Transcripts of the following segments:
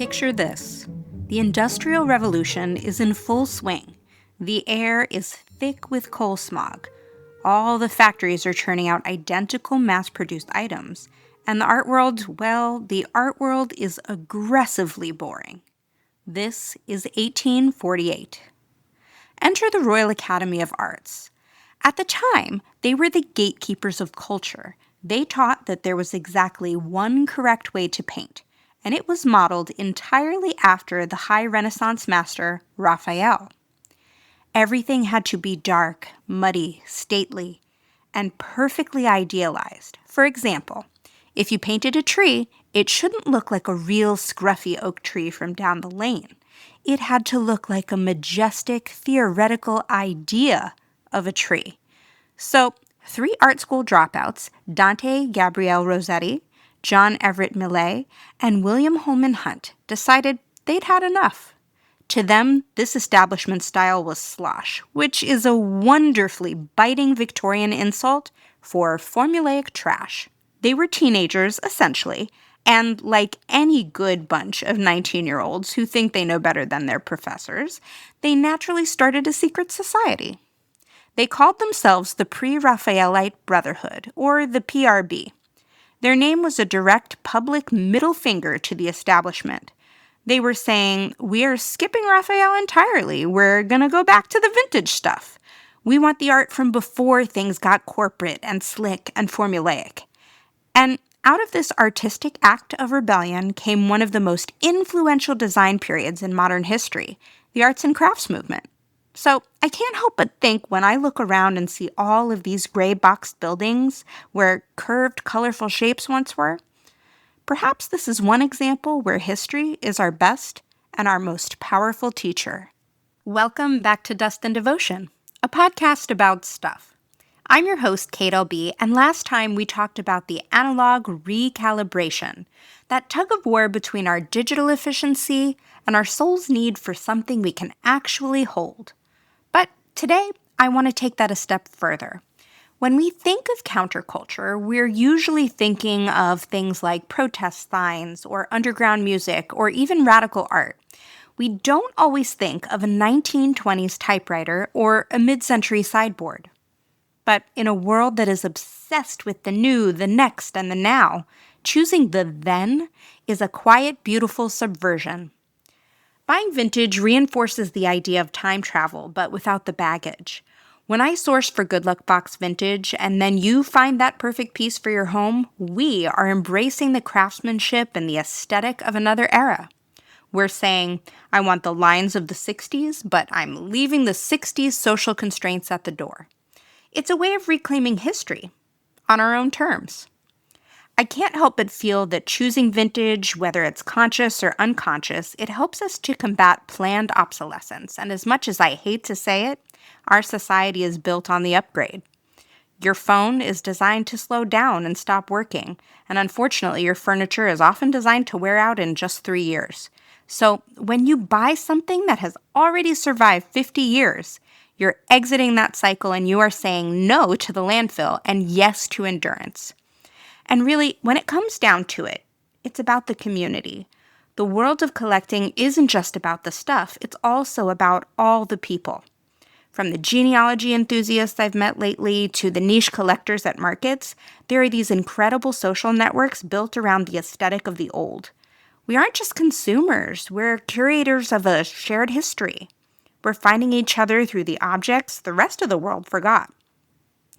Picture this. The Industrial Revolution is in full swing. The air is thick with coal smog. All the factories are churning out identical mass-produced items. And the art world is aggressively boring. This is 1848. Enter the Royal Academy of Arts. At the time, they were the gatekeepers of culture. They taught that there was exactly one correct way to paint, and it was modeled entirely after the high Renaissance master, Raphael. Everything had to be dark, muddy, stately, and perfectly idealized. For example, if you painted a tree, it shouldn't look like a real scruffy oak tree from down the lane. It had to look like a majestic, theoretical idea of a tree. So, 3 art school dropouts, Dante Gabriel Rossetti, John Everett Millais, and William Holman Hunt, decided they'd had enough. To them, this establishment style was slosh, which is a wonderfully biting Victorian insult for formulaic trash. They were teenagers, essentially, and like any good bunch of 19-year-olds who think they know better than their professors, they naturally started a secret society. They called themselves the Pre-Raphaelite Brotherhood, or the PRB. Their name was a direct public middle finger to the establishment. They were saying, we are skipping Raphael entirely. We're going to go back to the vintage stuff. We want the art from before things got corporate and slick and formulaic. And out of this artistic act of rebellion came one of the most influential design periods in modern history, the arts and crafts movement. So I can't help but think when I look around and see all of these gray boxed buildings where curved, colorful shapes once were, perhaps this is one example where history is our best and our most powerful teacher. Welcome back to Dust and Devotion, a podcast about stuff. I'm your host, Kate LB, and last time we talked about the analog recalibration, that tug of war between our digital efficiency and our soul's need for something we can actually hold. But today, I want to take that a step further. When we think of counterculture, we're usually thinking of things like protest signs or underground music or even radical art. We don't always think of a 1920s typewriter or a mid-century sideboard. But in a world that is obsessed with the new, the next, and the now, choosing the then is a quiet, beautiful subversion. Buying vintage reinforces the idea of time travel, but without the baggage. When I source for Good Luck Box Vintage, and then you find that perfect piece for your home, we are embracing the craftsmanship and the aesthetic of another era. We're saying, I want the lines of the 60s, but I'm leaving the 60s social constraints at the door. It's a way of reclaiming history, on our own terms. I can't help but feel that choosing vintage, whether it's conscious or unconscious, it helps us to combat planned obsolescence. And as much as I hate to say it, our society is built on the upgrade. Your phone is designed to slow down and stop working, and unfortunately, your furniture is often designed to wear out in just 3 years. So when you buy something that has already survived 50 years, you're exiting that cycle and you are saying no to the landfill and yes to endurance. And really, when it comes down to it, it's about the community. The world of collecting isn't just about the stuff, it's also about all the people. From the genealogy enthusiasts I've met lately to the niche collectors at markets, there are these incredible social networks built around the aesthetic of the old. We aren't just consumers, we're curators of a shared history. We're finding each other through the objects the rest of the world forgot.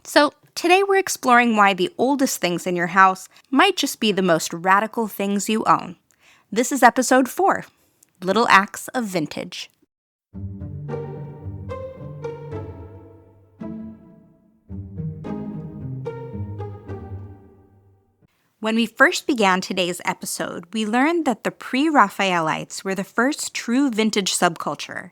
So today we're exploring why the oldest things in your house might just be the most radical things you own. This is episode 4, Little Acts of Vintage. When we first began today's episode, we learned that the Pre-Raphaelites were the first true vintage subculture.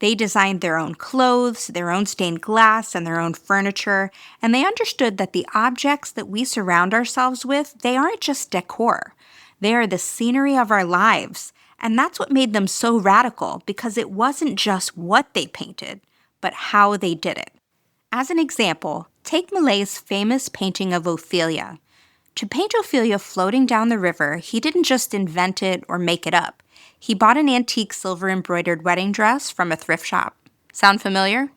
They designed their own clothes, their own stained glass, and their own furniture, and they understood that the objects that we surround ourselves with, they aren't just decor. They are the scenery of our lives, and that's what made them so radical, because it wasn't just what they painted, but how they did it. As an example, take Millais' famous painting of Ophelia. To paint Ophelia floating down the river, he didn't just invent it or make it up. He bought an antique silver embroidered wedding dress from a thrift shop. Sound familiar?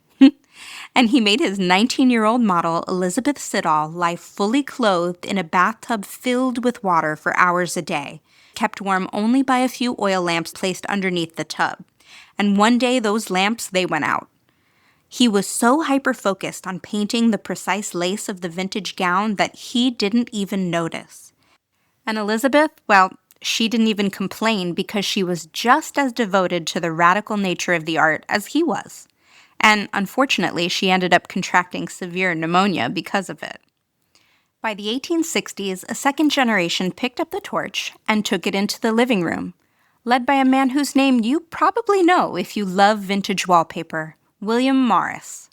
And he made his 19-year-old model, Elizabeth Siddall, lie fully clothed in a bathtub filled with water for hours a day, kept warm only by a few oil lamps placed underneath the tub. And one day those lamps, they went out. He was so hyper-focused on painting the precise lace of the vintage gown that he didn't even notice. And Elizabeth, well, she didn't even complain because she was just as devoted to the radical nature of the art as he was. And unfortunately, she ended up contracting severe pneumonia because of it. By the 1860s, a second generation picked up the torch and took it into the living room, led by a man whose name you probably know if you love vintage wallpaper, William Morris.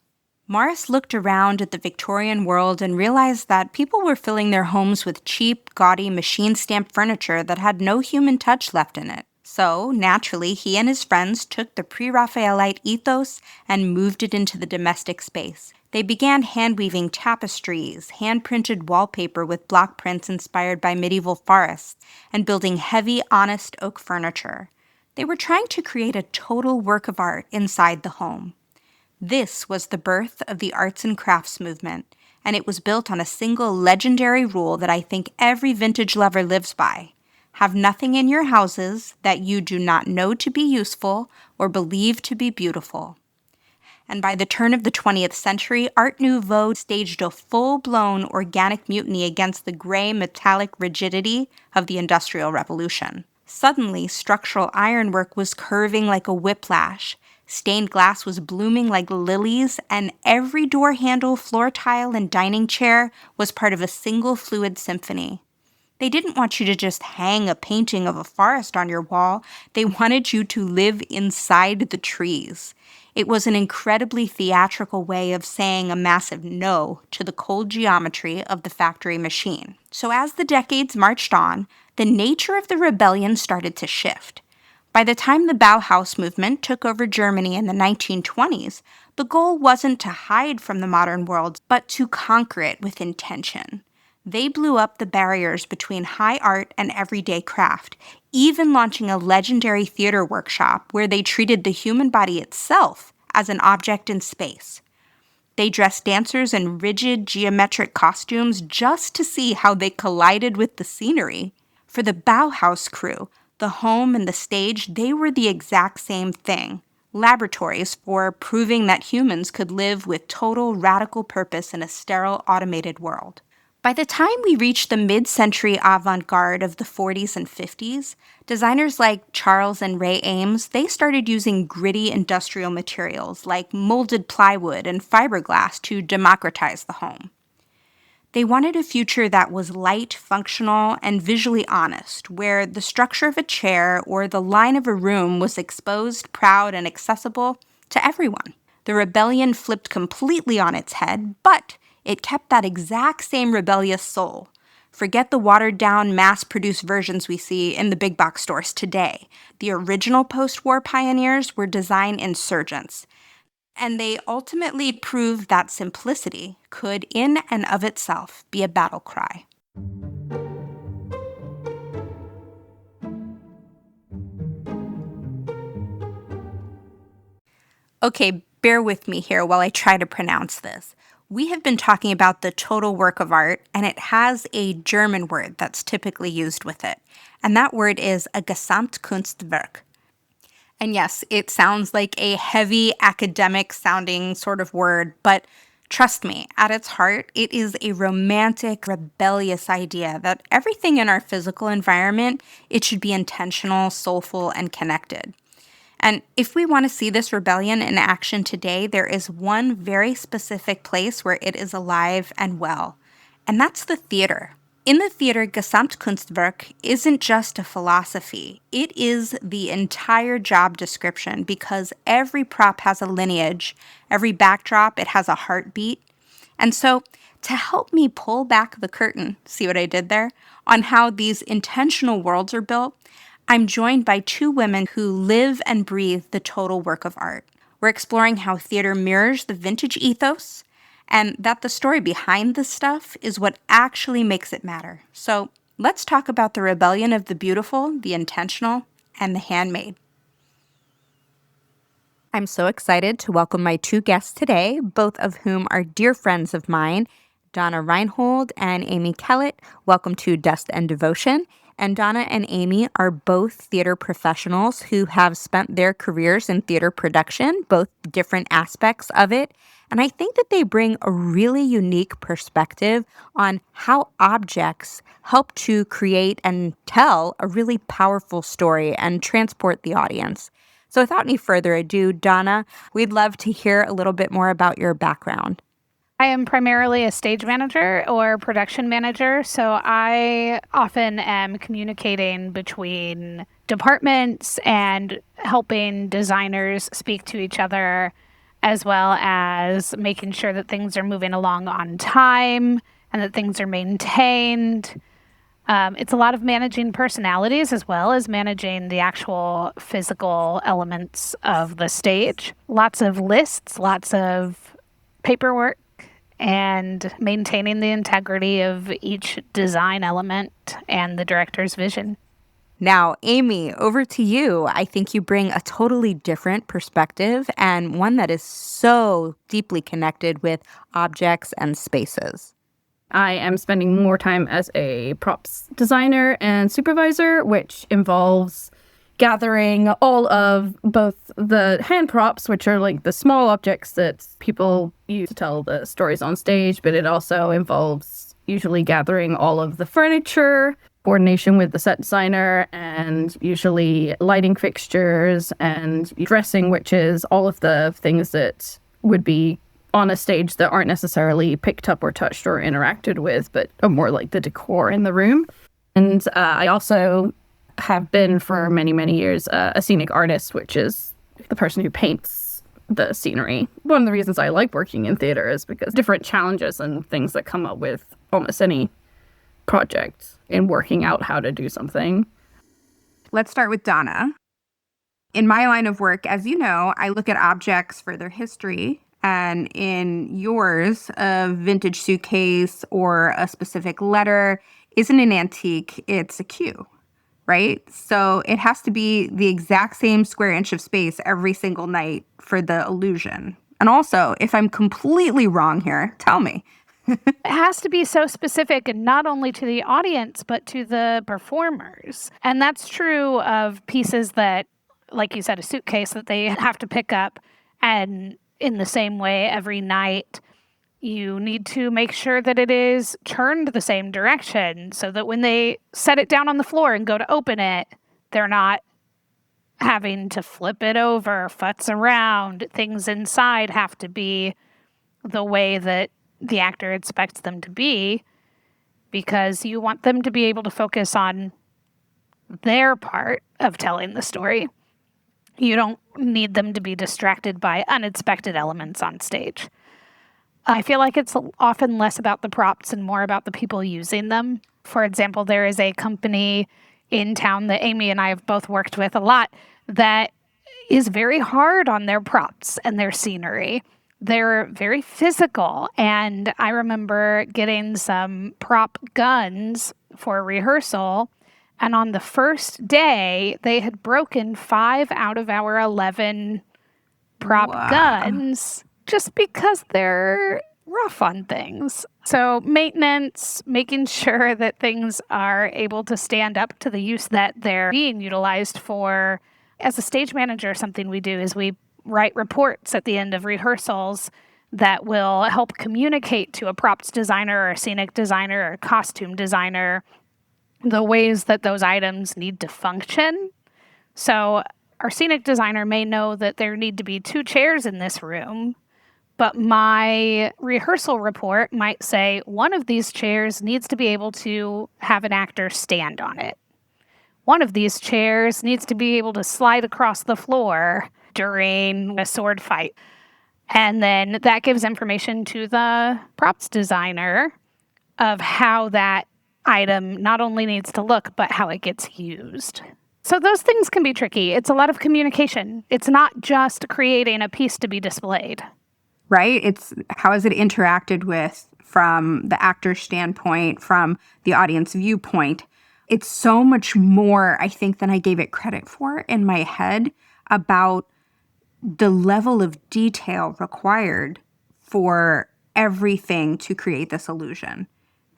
Morris looked around at the Victorian world and realized that people were filling their homes with cheap, gaudy, machine-stamped furniture that had no human touch left in it. So, naturally, he and his friends took the Pre-Raphaelite ethos and moved it into the domestic space. They began hand-weaving tapestries, hand-printed wallpaper with block prints inspired by medieval forests, and building heavy, honest oak furniture. They were trying to create a total work of art inside the home. This was the birth of the arts and crafts movement, and it was built on a single legendary rule that I think every vintage lover lives by. Have nothing in your houses that you do not know to be useful or believe to be beautiful. And by the turn of the 20th century, Art Nouveau staged a full-blown organic mutiny against the gray metallic rigidity of the Industrial Revolution. Suddenly, structural ironwork was curving like a whiplash, stained glass was blooming like lilies, and every door handle, floor tile, and dining chair was part of a single fluid symphony. They didn't want you to just hang a painting of a forest on your wall. They wanted you to live inside the trees. It was an incredibly theatrical way of saying a massive no to the cold geometry of the factory machine. So as the decades marched on, the nature of the rebellion started to shift. By the time the Bauhaus movement took over Germany in the 1920s, the goal wasn't to hide from the modern world, but to conquer it with intention. They blew up the barriers between high art and everyday craft, even launching a legendary theater workshop where they treated the human body itself as an object in space. They dressed dancers in rigid geometric costumes just to see how they collided with the scenery. For the Bauhaus crew, the home and the stage, they were the exact same thing. Laboratories for proving that humans could live with total radical purpose in a sterile, automated world. By the time we reached the mid-century avant-garde of the 40s and 50s, designers like Charles and Ray Ames, they started using gritty industrial materials like molded plywood and fiberglass to democratize the home. They wanted a future that was light, functional, and visually honest, where the structure of a chair or the line of a room was exposed, proud, and accessible to everyone. The rebellion flipped completely on its head, but it kept that exact same rebellious soul. Forget the watered-down, mass-produced versions we see in the big box stores today. The original post-war pioneers were design insurgents, and they ultimately proved that simplicity could, in and of itself, be a battle cry. Okay, bear with me here while I try to pronounce this. We have been talking about the total work of art, and it has a German word that's typically used with it. And that word is a Gesamtkunstwerk. And yes, it sounds like a heavy academic sounding sort of word, but trust me, at its heart, it is a romantic, rebellious idea that everything in our physical environment, it should be intentional, soulful, and connected. And if we want to see this rebellion in action today, there is one very specific place where it is alive and well, and that's the theater. In the theater, Gesamtkunstwerk isn't just a philosophy. It is the entire job description because every prop has a lineage, every backdrop, it has a heartbeat. And so to help me pull back the curtain, see what I did there, on how these intentional worlds are built, I'm joined by two women who live and breathe the total work of art. We're exploring how theater mirrors the vintage ethos, and that the story behind this stuff is what actually makes it matter. So let's talk about the rebellion of the beautiful, the intentional, and the handmade. I'm so excited to welcome my two guests today, both of whom are dear friends of mine, Donna Reinhold and Amy Kellett. Welcome to Dust and Devotion. And Donna and Amy are both theater professionals who have spent their careers in theater production, both different aspects of it. And I think that they bring a really unique perspective on how objects help to create and tell a really powerful story and transport the audience. So without any further ado, Donna, we'd love to hear a little bit more about your background. I am primarily a stage manager or production manager, so I often am communicating between departments and helping designers speak to each other, as well as making sure that things are moving along on time and that things are maintained. It's a lot of managing personalities as well as managing the actual physical elements of the stage. Lots of lists, lots of paperwork, and maintaining the integrity of each design element and the director's vision. Now, Amy, over to you. I think you bring a totally different perspective and one that is so deeply connected with objects and spaces. I am spending more time as a props designer and supervisor, which involves gathering all of both the hand props, which are like the small objects that people use to tell the stories on stage, but it also involves usually gathering all of the furniture, coordination with the set designer, and usually lighting fixtures and dressing, which is all of the things that would be on a stage that aren't necessarily picked up or touched or interacted with, but are more like the decor in the room. And I also have been for many, many years a scenic artist, which is the person who paints the scenery. One of the reasons I like working in theater is because different challenges and things that come up with almost any project in working out how to do something. Let's start with Donna. In my line of work, as you know, I look at objects for their history. And in yours, a vintage suitcase or a specific letter isn't an antique, it's a cue, right? So it has to be the exact same square inch of space every single night for the illusion. And also, if I'm completely wrong here, tell me. It has to be so specific, and not only to the audience, but to the performers. And that's true of pieces that, like you said, a suitcase that they have to pick up. And in the same way, every night, you need to make sure that it is turned the same direction so that when they set it down on the floor and go to open it, they're not having to flip it over, futz around. Things inside have to be the way that the actor expects them to be, because you want them to be able to focus on their part of telling the story. You don't need them to be distracted by unexpected elements on stage. I feel like it's often less about the props and more about the people using them. For example, there is a company in town that Amy and I have both worked with a lot that is very hard on their props and their scenery. They're very physical, and I remember getting some prop guns for rehearsal, and on the first day, they had broken 5 out of our 11 prop guns just because they're rough on things. So maintenance, making sure that things are able to stand up to the use that they're being utilized for. As a stage manager, something we do is we write reports at the end of rehearsals that will help communicate to a props designer or a scenic designer or a costume designer the ways that those items need to function. So our scenic designer may know that there need to be 2 chairs in this room, but my rehearsal report might say one of these chairs needs to be able to have an actor stand on it. One of these chairs needs to be able to slide across the floor during a sword fight. And then that gives information to the props designer of how that item not only needs to look, but how it gets used. So those things can be tricky. It's a lot of communication. It's not just creating a piece to be displayed. Right? It's how is it interacted with from the actor's standpoint, from the audience viewpoint. It's so much more, I think, than I gave it credit for in my head about the level of detail required for everything to create this illusion.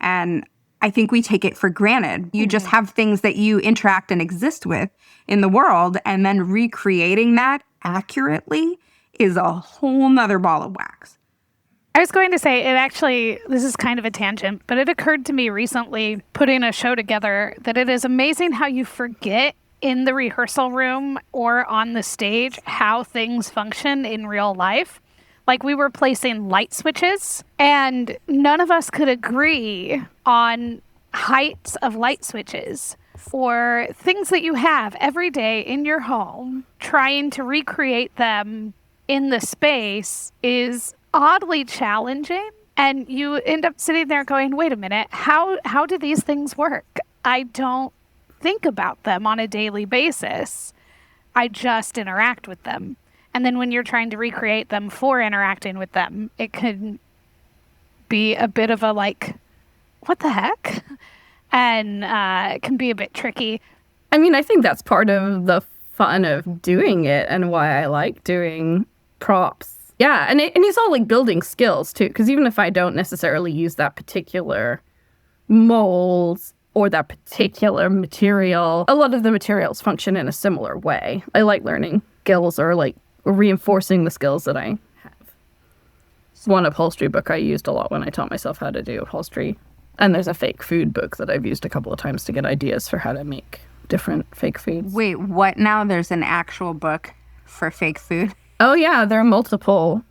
And I think we take it for granted. You just have things that you interact and exist with in the world, and then recreating that accurately is a whole nother ball of wax. I was going to say, this is kind of a tangent, but it occurred to me recently putting a show together that it is amazing how you forget in the rehearsal room or on the stage how things function in real life. Like, we were placing light switches and none of us could agree on heights of light switches for things that you have every day in your home. Trying to recreate them in the space is oddly challenging, and you end up sitting there going, wait a minute, how do these things work? I don't think about them on a daily basis. I just interact with them. And then when you're trying to recreate them for interacting with them, it can be a bit of a like, what the heck? And it can be a bit tricky. I mean, I think that's part of the fun of doing it and why I like doing props. Yeah, and it's all like building skills too, because even if I don't necessarily use that particular mold or that particular material, a lot of the materials function in a similar way. I like learning skills or like reinforcing the skills that I have. It's one upholstery book I used a lot when I taught myself how to do upholstery. And there's a fake food book that I've used a couple of times to get ideas for how to make different fake foods. Wait, what now? There's an actual book for fake food? Oh, yeah. There are multiple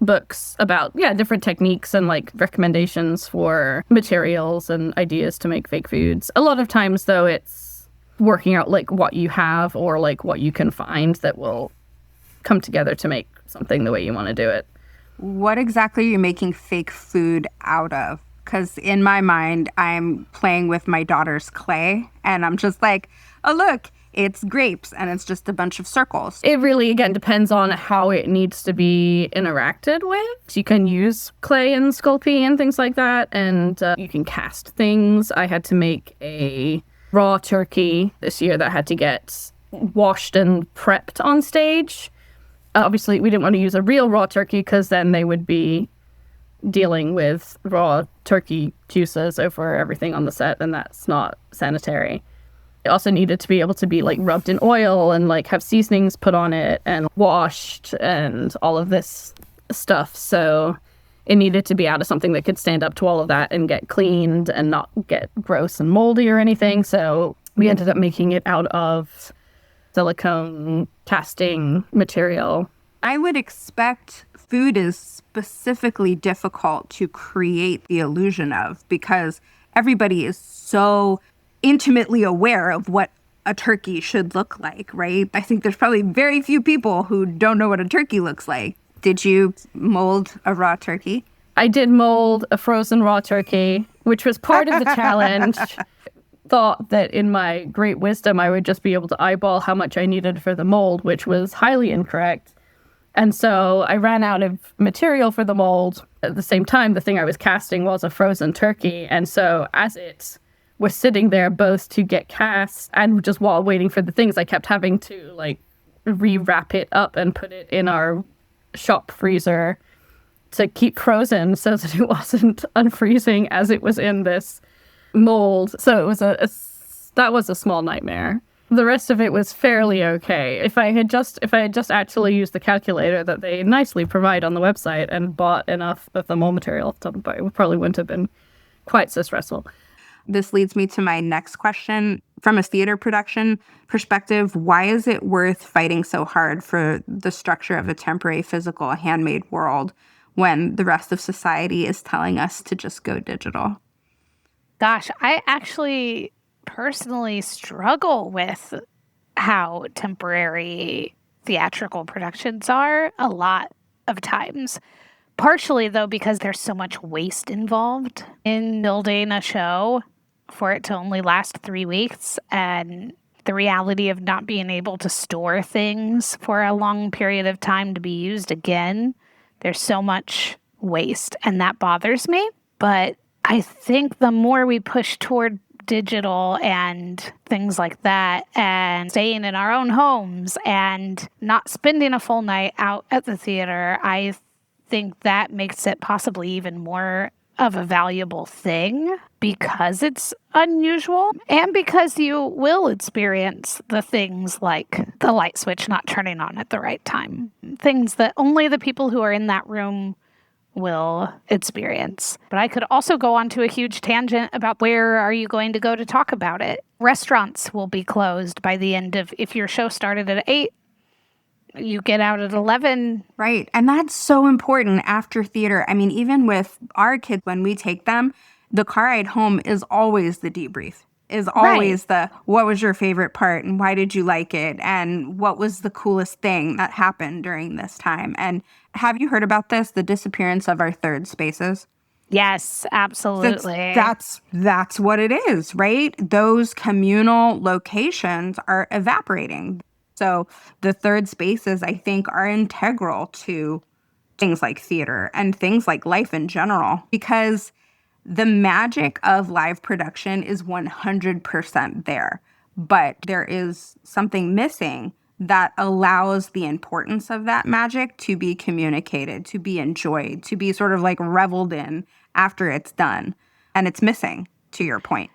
books about, different techniques and like recommendations for materials and ideas to make fake foods. A lot of times, though, it's working out like what you have or like what you can find that will come together to make something the way you want to do it. What exactly are you making fake food out of? Because in my mind, I'm playing with my daughter's clay and I'm just like, oh, look, it's grapes and it's just a bunch of circles. It really, again, depends on how it needs to be interacted with. So you can use clay and Sculpey and things like that, and you can cast things. I had to make a raw turkey this year that had to get washed and prepped on stage. Obviously, we didn't want to use a real raw turkey because then they would be dealing with raw turkey juices over everything on the set, and that's not sanitary. It also needed to be able to be like rubbed in oil and like have seasonings put on it and washed and all of this stuff. So it needed to be out of something that could stand up to all of that and get cleaned and not get gross and moldy or anything. So we ended up making it out of silicone casting material. I would expect food is specifically difficult to create the illusion of because everybody is so intimately aware of what a turkey should look like, right? I think there's probably very few people who don't know what a turkey looks like. Did you mold a raw turkey? I did mold a frozen raw turkey, which was part of the challenge. Thought that in my great wisdom, I would just be able to eyeball how much I needed for the mold, which was highly incorrect. And so I ran out of material for the mold. At the same time, the thing I was casting was a frozen turkey. And so as it was sitting there both to get cast and just while waiting for the things, I kept having to like rewrap it up and put it in our shop freezer to keep frozen so that it wasn't unfreezing as it was in this mold. So it was that was a small nightmare. The rest of it was fairly okay. If I had just actually used the calculator that they nicely provide on the website and bought enough of the mold material, it probably wouldn't have been quite so stressful. This leads me to my next question. From a theater production perspective, why is it worth fighting so hard for the structure of a temporary physical handmade world when the rest of society is telling us to just go digital? Gosh, I actually personally struggle with how temporary theatrical productions are a lot of times. Partially, though, because there's so much waste involved in building a show for it to only last 3 weeks, and the reality of not being able to store things for a long period of time to be used again. There's so much waste, and that bothers me. But I think the more we push toward digital and things like that, and staying in our own homes and not spending a full night out at the theater, I think that makes it possibly even more of a valuable thing because it's unusual and because you will experience the things like the light switch not turning on at the right time. Things that only the people who are in that room will experience. But I could also go on to a huge tangent about where are you going to go to talk about it. Restaurants will be closed by the end of, if your show started at 8, you get out at 11. Right. And that's so important after theater. I mean, even with our kids, when we take them, the car ride home is always the debrief, is always the, what was your favorite part and why did you like it? And what was the coolest thing that happened during this time? And have you heard about this, the disappearance of our third spaces? Yes, absolutely. That's what it is, right? Those communal locations are evaporating. So the third spaces, I think, are integral to things like theater and things like life in general, because the magic of live production is 100% there. But there is something missing that allows the importance of that magic to be communicated, to be enjoyed, to be sort of like reveled in after it's done. And it's missing, to your point.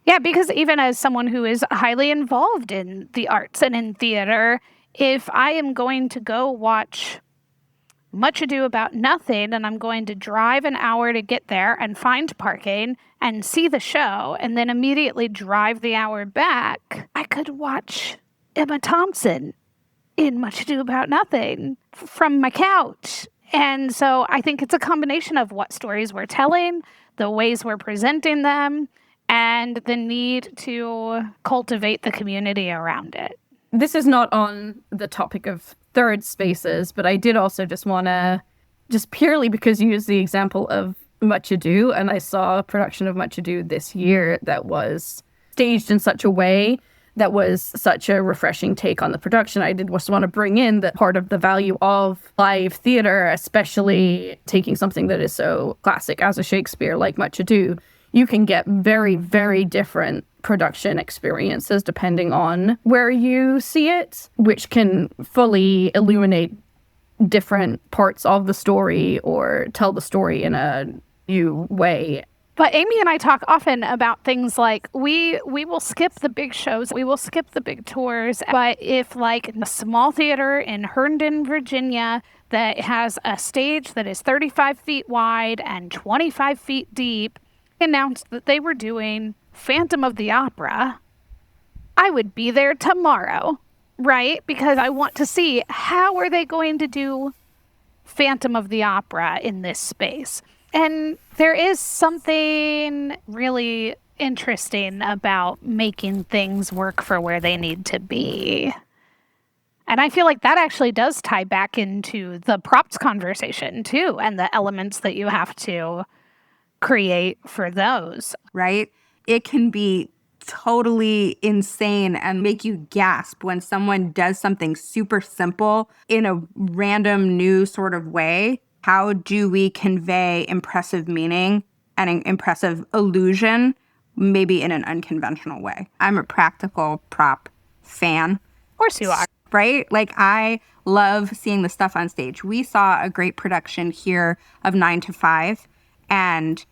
Yeah, because even as someone who is highly involved in the arts and in theater, if I am going to go watch Much Ado About Nothing and I'm going to drive an hour to get there and find parking and see the show and then immediately drive the hour back, I could watch Emma Thompson in Much Ado About Nothing from my couch. And so I think it's a combination of what stories we're telling, the ways we're presenting them, and the need to cultivate the community around it. This is not on the topic of third spaces, but I did also just want to, just purely because you used the example of Much Ado, and I saw a production of Much Ado this year that was staged in such a way that was such a refreshing take on the production. I did just want to bring in that part of the value of live theater, especially taking something that is so classic as a Shakespeare like Much Ado. You can get very, very different production experiences depending on where you see it, which can fully illuminate different parts of the story or tell the story in a new way. But Amy and I talk often about things like we will skip the big shows, we will skip the big tours, but if like a small theater in Herndon, Virginia, that has a stage that is 35 feet wide and 25 feet deep, announced that they were doing Phantom of the Opera, I would be there tomorrow, right? Because I want to see how are they going to do Phantom of the Opera in this space. And there is something really interesting about making things work for where they need to be. And I feel like that actually does tie back into the props conversation too, and the elements that you have to create for those. Right? It can be totally insane and make you gasp when someone does something super simple in a random new sort of way. How do we convey impressive meaning and an impressive illusion, maybe in an unconventional way? I'm a practical prop fan. Of course you are. Right? Like, I love seeing the stuff on stage. We saw a great production here of 9 to 5, and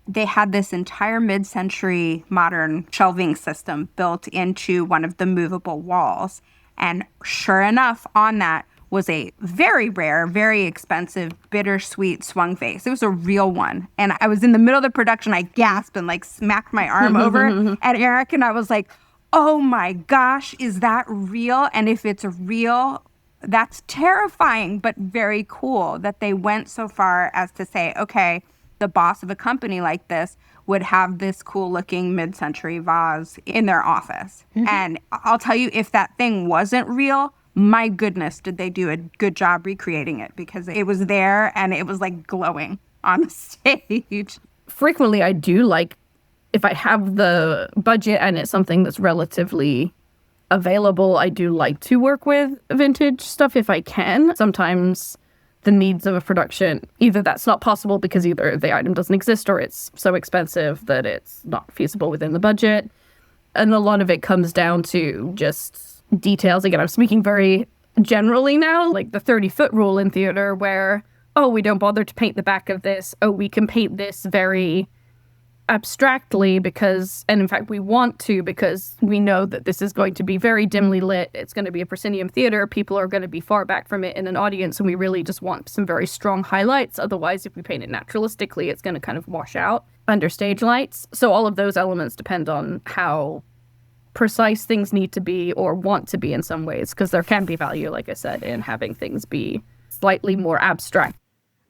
they had this entire mid-century modern shelving system built into one of the movable walls. And sure enough, on that was a very rare, very expensive, bittersweet swung vase. It was a real one. And I was in the middle of the production. I gasped and like smacked my arm over at Eric. And I was like, oh my gosh, is that real? And if it's real, that's terrifying, but very cool that they went so far as to say, okay, the boss of a company like this would have this cool looking mid-century vase in their office. Mm-hmm. And I'll tell you, if that thing wasn't real, my goodness, did they do a good job recreating it, because it was there and it was like glowing on the stage. Frequently, I do like, if I have the budget and it's something that's relatively available, I do like to work with vintage stuff if I can. Sometimes the needs of a production. Either that's not possible because either the item doesn't exist or it's so expensive that it's not feasible within the budget. And a lot of it comes down to just details. Again, I'm speaking very generally now, like the 30-foot rule in theater where, oh, we don't bother to paint the back of this. Oh, we can paint this very abstractly because, and in fact we want to, because we know that this is going to be very dimly lit. It's going to be a proscenium theater. People are going to be far back from it in an audience, and we really just want some very strong highlights. Otherwise, if we paint it naturalistically, it's going to kind of wash out under stage lights. So all of those elements depend on how precise things need to be or want to be in some ways, because there can be value, like I said, in having things be slightly more abstract.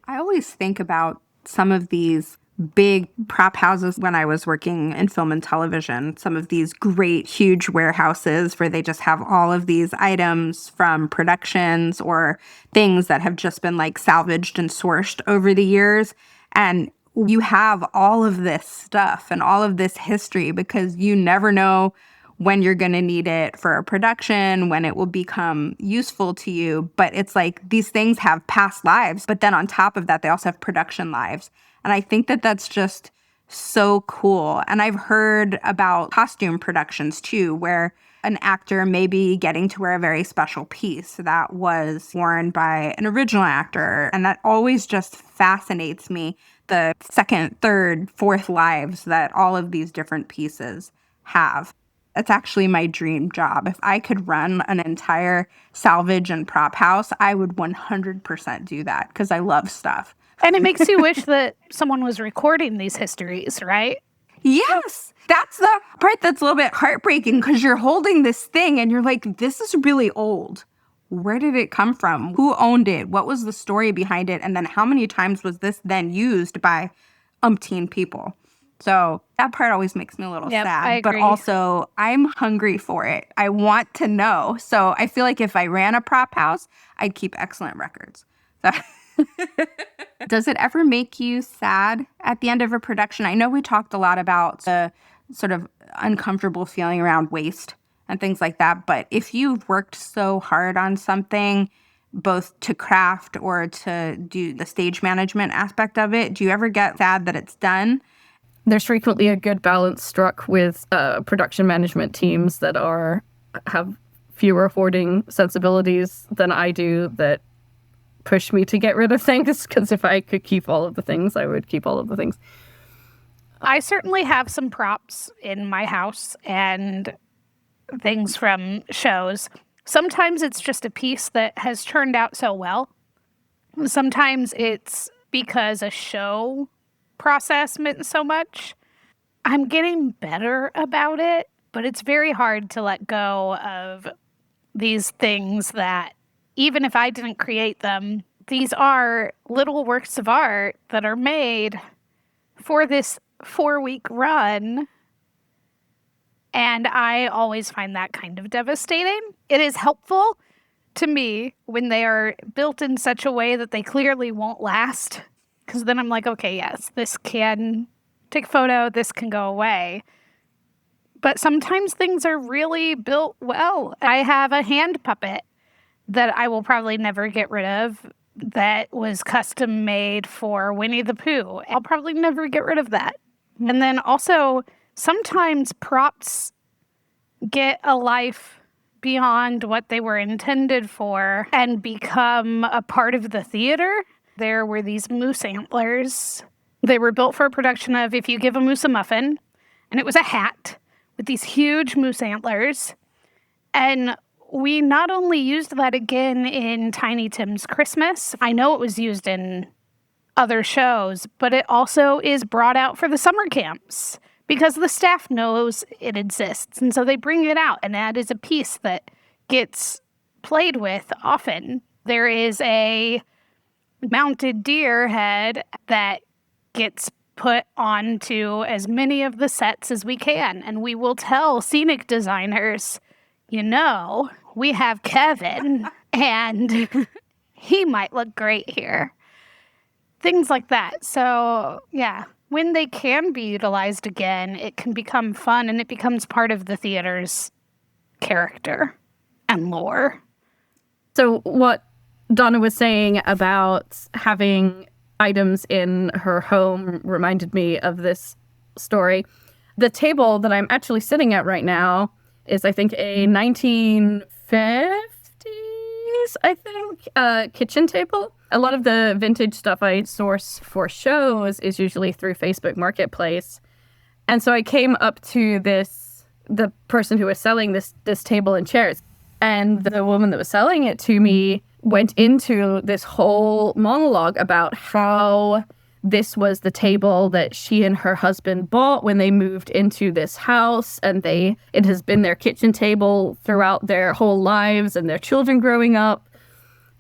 I always think about some of these big prop houses when I was working in film and television, some of these great, huge warehouses where they just have all of these items from productions or things that have just been like salvaged and sourced over the years. And you have all of this stuff and all of this history because you never know when you're going to need it for a production, when it will become useful to you. But it's like these things have past lives, but then on top of that, they also have production lives. And I think that that's just so cool. And I've heard about costume productions too, where an actor may be getting to wear a very special piece that was worn by an original actor. And that always just fascinates me, the second, third, fourth lives that all of these different pieces have. It's actually my dream job. If I could run an entire salvage and prop house, I would 100% do that because I love stuff. And it makes you wish that someone was recording these histories, right? Yes. That's the part that's a little bit heartbreaking because you're holding this thing and you're like, this is really old. Where did it come from? Who owned it? What was the story behind it? And then how many times was this then used by umpteen people? So that part always makes me a little sad, but also I'm hungry for it. I want to know. So I feel like if I ran a prop house, I'd keep excellent records. So does it ever make you sad at the end of a production? I know we talked a lot about the sort of uncomfortable feeling around waste and things like that. But if you've worked so hard on something, both to craft or to do the stage management aspect of it, do you ever get sad that it's done? There's frequently a good balance struck with production management teams that have fewer hoarding sensibilities than I do that push me to get rid of things, because if I could keep all of the things, I would keep all of the things. I certainly have some props in my house and things from shows. Sometimes it's just a piece that has turned out so well. Sometimes it's because a show process meant so much. I'm getting better about it, but it's very hard to let go of these things that, even if I didn't create them, these are little works of art that are made for this 4-week run. And I always find that kind of devastating. It is helpful to me when they are built in such a way that they clearly won't last. Because then I'm like, okay, yes, this can take a photo, this can go away. But sometimes things are really built well. I have a hand puppet that I will probably never get rid of that was custom made for Winnie the Pooh. I'll probably never get rid of that. And then also, sometimes props get a life beyond what they were intended for and become a part of the theater. There were these moose antlers. They were built for a production of If You Give a Moose a Muffin, and it was a hat with these huge moose antlers. And we not only used that again in Tiny Tim's Christmas, I know it was used in other shows, but it also is brought out for the summer camps because the staff knows it exists. And so they bring it out, and that is a piece that gets played with often. There is a mounted deer head that gets put onto as many of the sets as we can. And we will tell scenic designers, you know, we have Kevin and he might look great here. Things like that. So, yeah, when they can be utilized again, it can become fun and it becomes part of the theater's character and lore. So what Donna was saying about having items in her home reminded me of this story. The table that I'm actually sitting at right now is, I think, a 1950s, kitchen table. A lot of the vintage stuff I source for shows is usually through Facebook Marketplace. And so I came up to the person who was selling this table and chairs. And the woman that was selling it to me went into this whole monologue about how this was the table that she and her husband bought when they moved into this house, and it has been their kitchen table throughout their whole lives and their children growing up.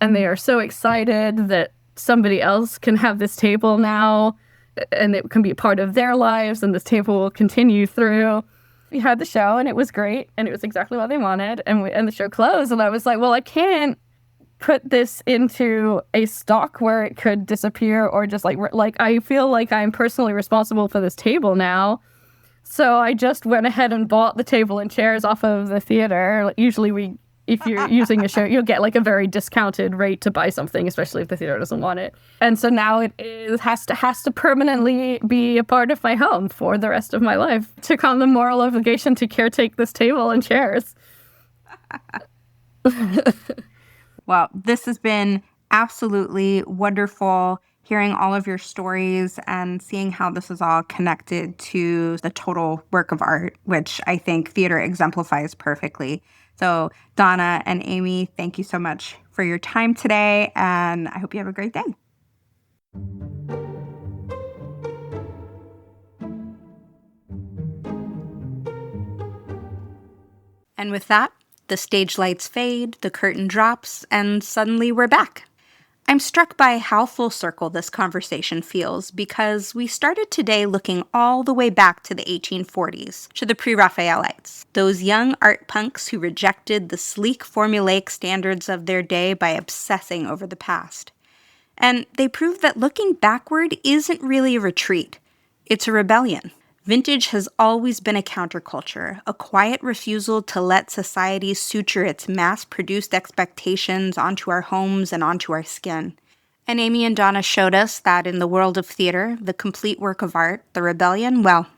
And they are so excited that somebody else can have this table now, and it can be part of their lives, and this table will continue through. We had the show, and it was great, and it was exactly what they wanted, and the show closed, and I was like, well, I can't put this into a stock where it could disappear, or just like I feel like I'm personally responsible for this table now. So I just went ahead and bought the table and chairs off of the theater. Usually if you're using a show, you'll get like a very discounted rate to buy something, especially if the theater doesn't want it. And so now has to permanently be a part of my home for the rest of my life. Took on the moral obligation to caretake this table and chairs. Well, this has been absolutely wonderful hearing all of your stories and seeing how this is all connected to the total work of art, which I think theater exemplifies perfectly. So, Donna and Amy, thank you so much for your time today, and I hope you have a great day. And with that, the stage lights fade, the curtain drops, and suddenly we're back. I'm struck by how full circle this conversation feels because we started today looking all the way back to the 1840s, to the Pre-Raphaelites, those young art punks who rejected the sleek formulaic standards of their day by obsessing over the past. And they proved that looking backward isn't really a retreat, it's a rebellion. Vintage has always been a counterculture, a quiet refusal to let society suture its mass-produced expectations onto our homes and onto our skin. And Amy and Donna showed us that in the world of theater, the complete work of art, the rebellion, well,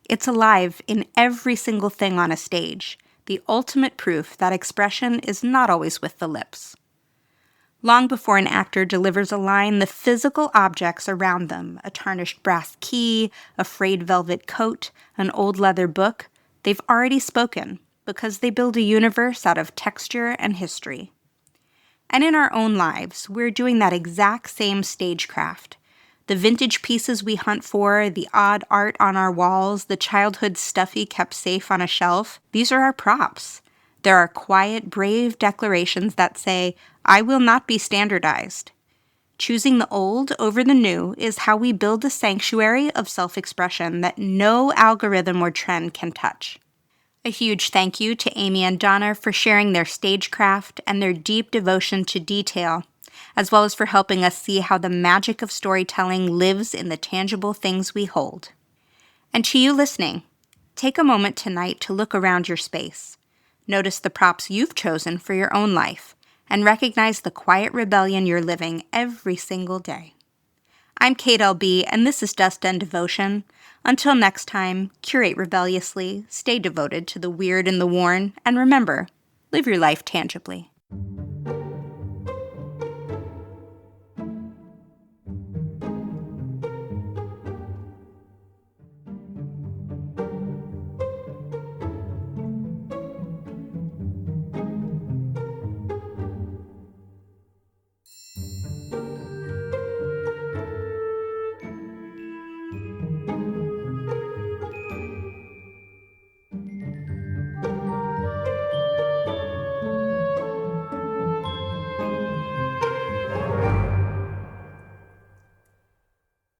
it's alive in every single thing on a stage, the ultimate proof that expression is not always with the lips. Long before an actor delivers a line, the physical objects around them, a tarnished brass key, a frayed velvet coat, an old leather book, they've already spoken because they build a universe out of texture and history. And in our own lives, we're doing that exact same stagecraft. The vintage pieces we hunt for, the odd art on our walls, the childhood stuffy kept safe on a shelf, these are our props. There are quiet, brave declarations that say, I will not be standardized. Choosing the old over the new is how we build a sanctuary of self-expression that no algorithm or trend can touch. A huge thank you to Amy and Donna for sharing their stagecraft and their deep devotion to detail, as well as for helping us see how the magic of storytelling lives in the tangible things we hold. And to you listening, take a moment tonight to look around your space. Notice the props you've chosen for your own life, and recognize the quiet rebellion you're living every single day. I'm Kate LB, and this is Dust and Devotion. Until next time, curate rebelliously, stay devoted to the weird and the worn, and remember, live your life tangibly.